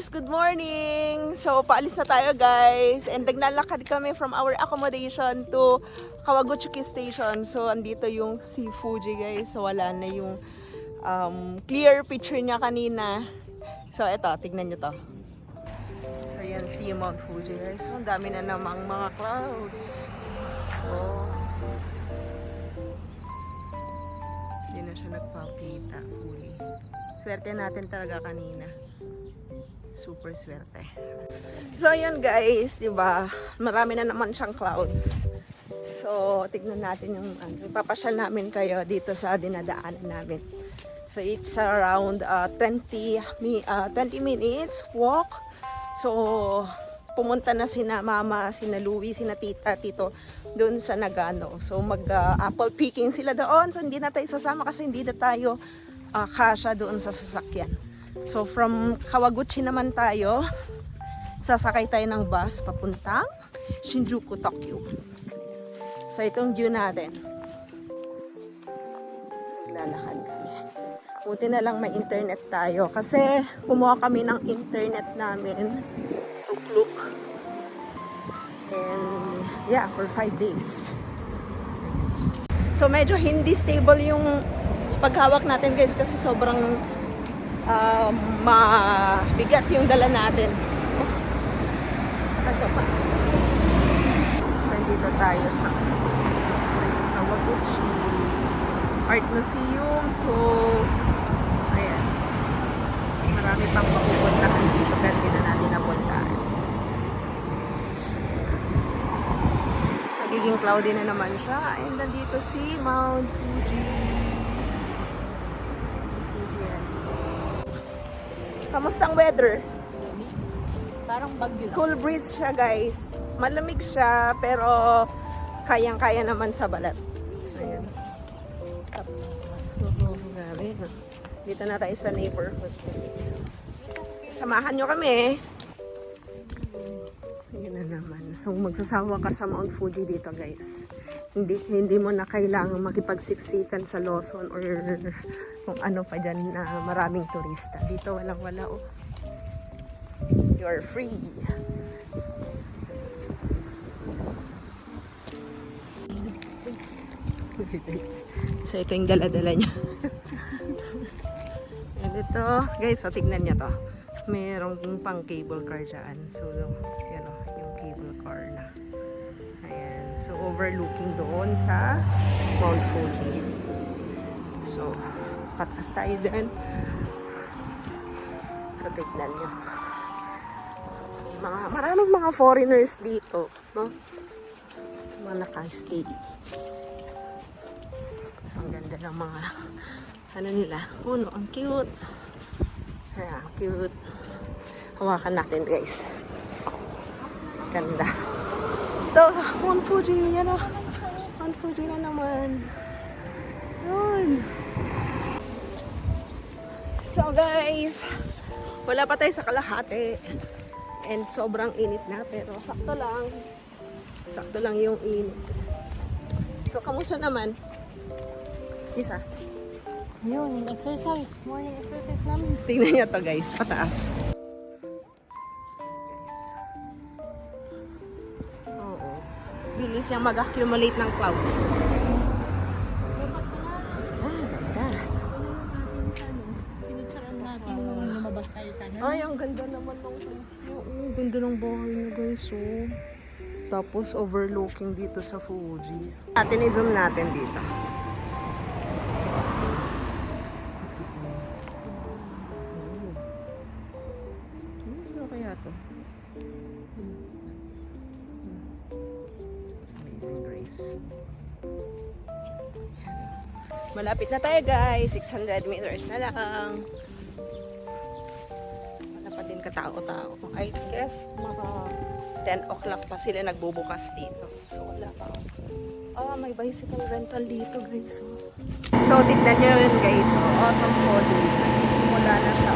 guys! Good morning! So, paalis na tayo guys. And naglalakad kami from our accommodation to Kawaguchiki Station. So, andito yung si Fuji guys. So, wala na yung clear picture niya kanina. So, eto, tignan nyo to. So, yan si Mount Fuji guys. So, ang dami na namang mga clouds. Oh. Hindi na siya nagpapita fully. Swerte natin talaga kanina. Super swerte. So, ayun guys, di ba? Marami na naman siyang clouds. So, tignan natin yung papasyal namin kayo dito sa dinadaanan namin. So, it's around 20 minutes walk. So, pumunta na sina mama, sina Louie, sina tita, tito doon sa Nagano. So, mag-apple picking sila doon. So, hindi na tayo sasama kasi hindi na tayo kasya doon sa sasakyan. So from Kawaguchi naman tayo, sasakay tayo ng bus papuntang Shinjuku, Tokyo. So itong view natin. Lalakad kami. Buti na lang may internet tayo kasi kumuha kami ng internet namin. Tukluk. And yeah, for 5 days. So medyo hindi stable yung paghawak natin guys kasi sobrang mabigat yung dala natin. Saka pa. So, dito tayo sa Kawaguchi Art Museum. So, ayan. Marami pang mapupuntahan dito pero hindi na natin napuntahan. So, nagiging cloudy na naman siya. And nandito si Mount Fuji. Kamusta ang weather? Parang bagyo lang. Cool breeze siya guys. Malamig siya pero kayang-kaya naman sa balat. Ayan. Tapos, grabe. Dito na tayo sa neighborhood. So, samahan nyo kami. Ayan na naman. So magsasawa ka sa Mount Fuji dito guys. Hindi mo na kailangang makipagsiksikan sa Lawson or kung ano pa dyan na maraming turista. Dito walang-wala oh. You're free. So ito yung dala-dala niya. And ito, guys, so tignan niya to. Merong pang cable car dyan. So, yan o, yung cable car na. Ayan. So, overlooking doon sa Mount Fuji. So, patas tayo dyan. So, tignan nyo. Maraming mga foreigners dito. No? Mga nakastay. So, ang ganda ng mga ano nila. Puno, ang cute. Ayan, cute. Hawakan natin guys. Ganda. Ito, Mount Fuji. Yan o. Mount Fuji na naman. Yun. So guys, wala pa tayo sa kalahati. And sobrang init na. Pero sakto lang. Sakto lang yung init. So, kamusta naman? Isa. Yun, exercise. Morning exercise namin. Tingnan niyo to guys, pataas. Oo. Bilis siyang mag-accumulate ng clouds. Ganda. Pinicturean natin nung lumabas tayo sana. Ay, ang ganda naman ng place niyo. Ang ganda ng bahay niyo guys. Oh. Tapos overlooking dito sa Fuji. Atin i-zoom natin dito. Amazing Grace. Malapit na tayo guys. 600 meters na lang. Wala pa din katao-tao. I guess mga 10 o'clock pa sila nagbubukas dito. So wala pa. May bicycle rental dito guys. So tignan nyo yun guys. Autumn falling. Nagsisimula na siya.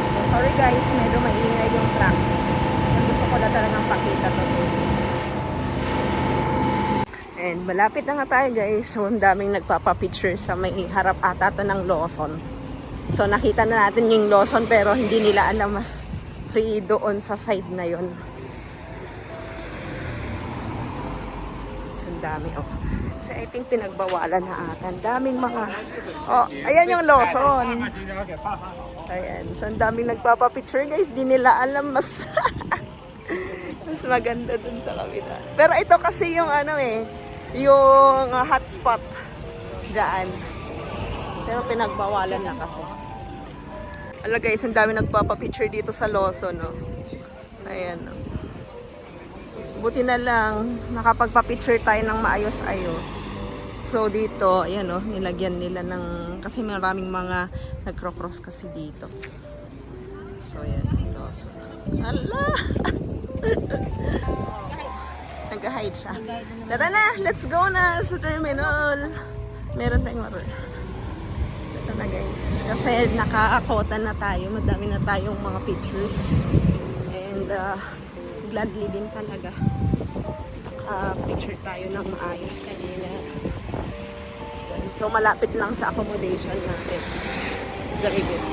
So sorry guys. Medyo maingay yung track. Gusto ko na talagang pakita to sa inyo. And malapit na nga tayo guys. So ang daming nagpapapicture sa may harap ata to ng Lawson. So nakita na natin yung Lawson pero hindi nila alam mas free doon sa side na yon. So ang dami oh. Kasi I think pinagbawalan na ata. Ang daming mga... Oh, ayan yung Lawson. Ayan. So ang daming nagpapapicture guys. Di nila alam mas... mas maganda dun sa kabila. Pero ito kasi yung ano eh. Yung hotspot. Daan. Pero pinagbawalan na kasi. Ala guys, ang dami nagpapapicture dito sa Lawson, no? Ayan, no? Buti na lang, nakapagpapicture tayo ng maayos-ayos. So dito, ayan, no? Nilagyan nila ng... Kasi maraming mga nagcro-cross kasi dito. So ayan, Lawson. Ala! Nag-hide siya. Tara na, let's go na sa terminal. Meron tayong maro. Ito na guys. Kasi nakakakota na tayo. Madami na tayong mga pictures. And gladly din talaga. Naka-picture tayo ng maayos kanina. So malapit lang sa accommodation natin. Very good.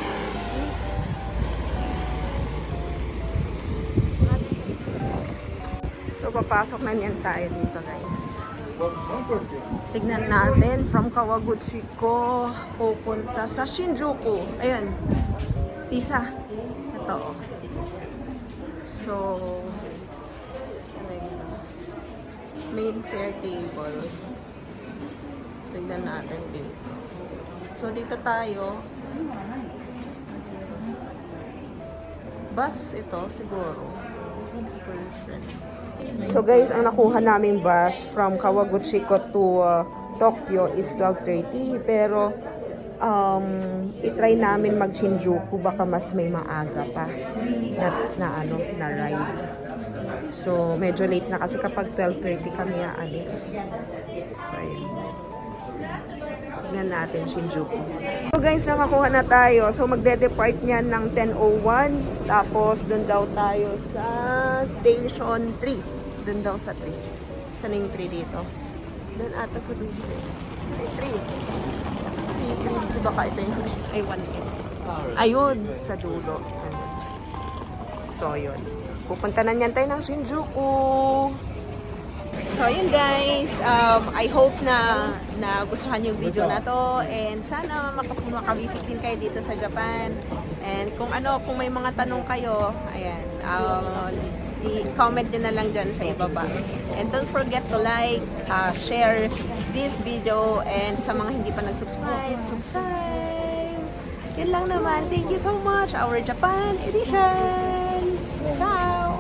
So papasok na niyan tayo dito guys. Tignan natin from Kawaguchiko pupunta sa Shinjuku. Ayan. Tisa. Ito. So main fare table. Tignan natin dito. So dito tayo. Bus ito siguro. Excursion. So guys, ang nakuha naming bus from Kawaguchiko to Tokyo is 12:30 pero i-try namin mag Shinjuku baka mas may maaga pa na ride. So medyo late na kasi kapag 12:30 kami aalis. So yun. Tignan natin Shinjuku. So guys, nakakuha na tayo. So magde-depart niyan ng 10:01 tapos doon daw tayo sa station 3. Doon daw sa 3. Saan yung 3 dito? Doon ata sa dulo. Sa 3. Baka ito yung... Ay, 1. Ayun, sa dulo. So, yun. Pupunta na niyan tayo ng Shinjuku. So, yun guys. I hope na gustuhan yung video na to. And sana makabisit din kayo dito sa Japan. And kung may mga tanong kayo, ayan, i-comment nyo na lang dyan sa ibaba. And don't forget to like, share this video, and sa mga hindi pa nag-subscribe, subscribe! Yun lang naman. Thank you so much. Our Japan edition! Ciao!